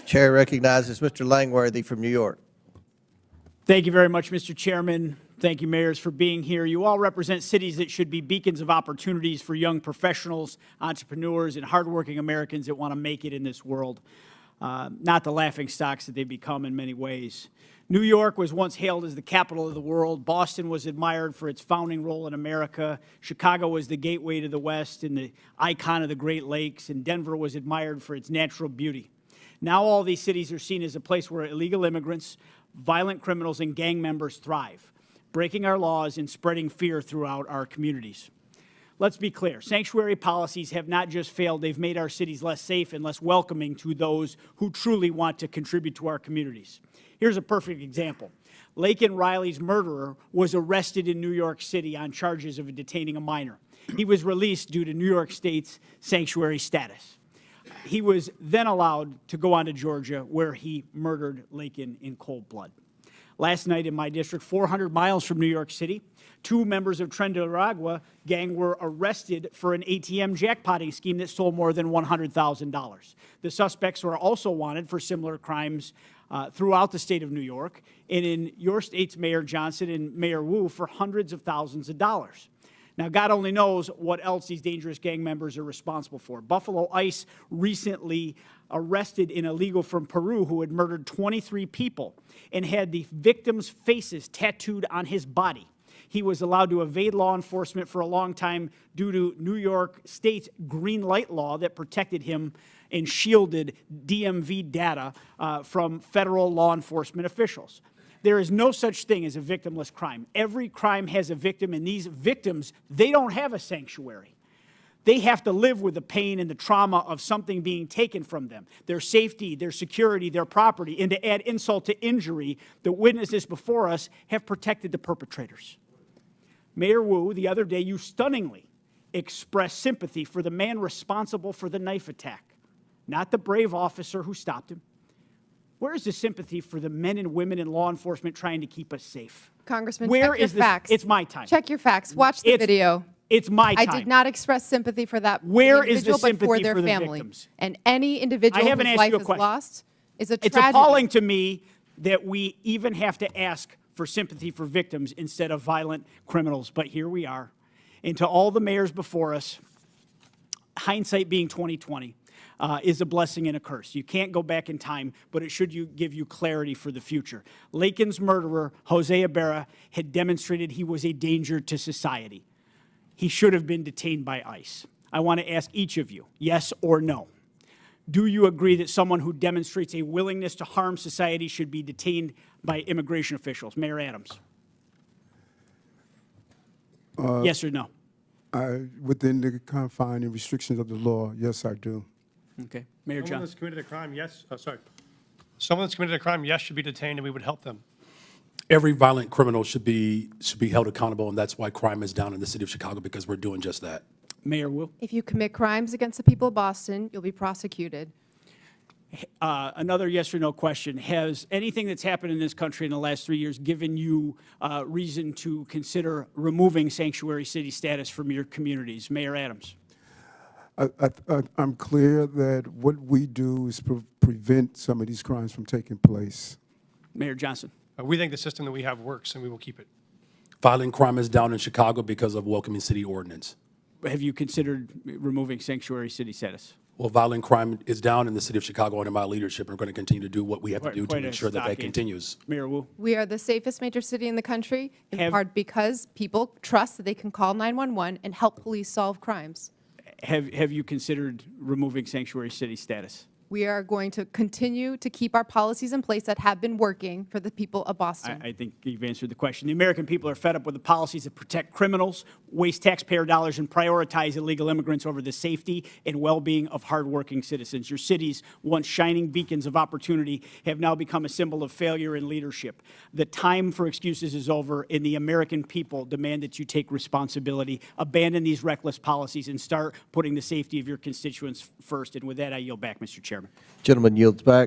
Chair recognizes Mr. Langworthy from New York. Thank you very much, Mr. Chairman. Thank you, mayors, for being here. You all represent cities that should be beacons of opportunities for young professionals, entrepreneurs, and hardworking Americans that want to make it in this world, not the laughingstocks that they've become in many ways. New York was once hailed as the capital of the world. Boston was admired for its founding role in America. Chicago was the gateway to the West and the icon of the Great Lakes. And Denver was admired for its natural beauty. Now all these cities are seen as a place where illegal immigrants, violent criminals, and gang members thrive, breaking our laws and spreading fear throughout our communities. Let's be clear. Sanctuary policies have not just failed, they've made our cities less safe and less welcoming to those who truly want to contribute to our communities. Here's a perfect example. Laken Riley's murderer was arrested in New York City on charges of detaining a minor. He was released due to New York State's sanctuary status. He was then allowed to go on to Georgia, where he murdered Laken in cold blood. Last night in my district, 400 miles from New York City, 2 members of Tren de Aragua gang were arrested for an ATM jackpotting scheme that stole more than $100,000. The suspects were also wanted for similar crimes throughout the state of New York, and in your state's Mayor Johnston and Mayor Wu for hundreds of thousands of dollars. Now, God only knows what else these dangerous gang members are responsible for. Buffalo ICE recently arrested an illegal from Peru who had murdered 23 people and had the victims' faces tattooed on his body. He was allowed to evade law enforcement for a long time due to New York State's green light law that protected him and shielded DMV data from federal law enforcement officials. There is no such thing as a victimless crime. Every crime has a victim, and these victims, they don't have a sanctuary. They have to live with the pain and the trauma of something being taken from them, their safety, their security, their property. And to add insult to injury, the witnesses before us have protected the perpetrators. Mayor Wu, the other day, you stunningly expressed sympathy for the man responsible for the knife attack, not the brave officer who stopped him. Where is the sympathy for the men and women in law enforcement trying to keep us safe? Congressman, Where check your is this? facts. It's my time. Check your facts. Watch the video. It's my time. I did not express sympathy for that Where is the individual, but for sympathy their for the family. victims? And any individual I haven't whose asked life you a is question. lost is a It's tragedy. appalling to me that we even have to ask for sympathy for victims instead of violent criminals, but here we are. And to all the mayors before us, hindsight being 20/20, is a blessing and a curse. You can't go back in time, but it should give you clarity for the future. Laken's murderer, Jose Bier, had demonstrated he was a danger to society. He should have been detained by ICE. I want to ask each of you, yes or no. Do you agree that someone who demonstrates a willingness to harm society should be detained by immigration officials? Mayor Adams. Yes or no? Within the confines and restrictions of the law, yes, I do. Okay. Mayor Someone John. that's committed a crime, yes, Someone that's committed a crime, yes, should be detained, and we would help them. Every violent criminal should be held accountable, and that's why crime is down in the city of Chicago, because we're doing just that. Mayor Wu. If you commit crimes against the people of Boston, you'll be prosecuted. Another yes or no question. Has anything that's happened in this country in the last 3 years given you reason to consider removing sanctuary city status from your communities? Mayor Adams. I'm clear that what we do is prevent some of these crimes from taking place. Mayor Johnston. We think the system that we have works, and we will keep it. Violent crime is down in Chicago because of welcoming city ordinance. Have you considered removing sanctuary city status? Well, violent crime is down in the city of Chicago under my leadership, and we're going to continue to do what we have to do to ensure that that continues. Mayor Wu. We are the safest major city in the country, in part because people trust that they can call 911 and help police solve crimes. Have you considered removing sanctuary city status? We are going to continue to keep our policies in place that have been working for the people of Boston. I think you've answered the question. The American people are fed up with the policies that protect criminals, waste taxpayer dollars, and prioritize illegal immigrants over the safety and well-being of hardworking citizens. Your cities, once shining beacons of opportunity, have now become a symbol of failure in leadership. The time for excuses is over, and the American people demand that you take responsibility, abandon these reckless policies, and start putting the safety of your constituents first. And with that, I yield back, Mr. Chairman. Gentleman yields back.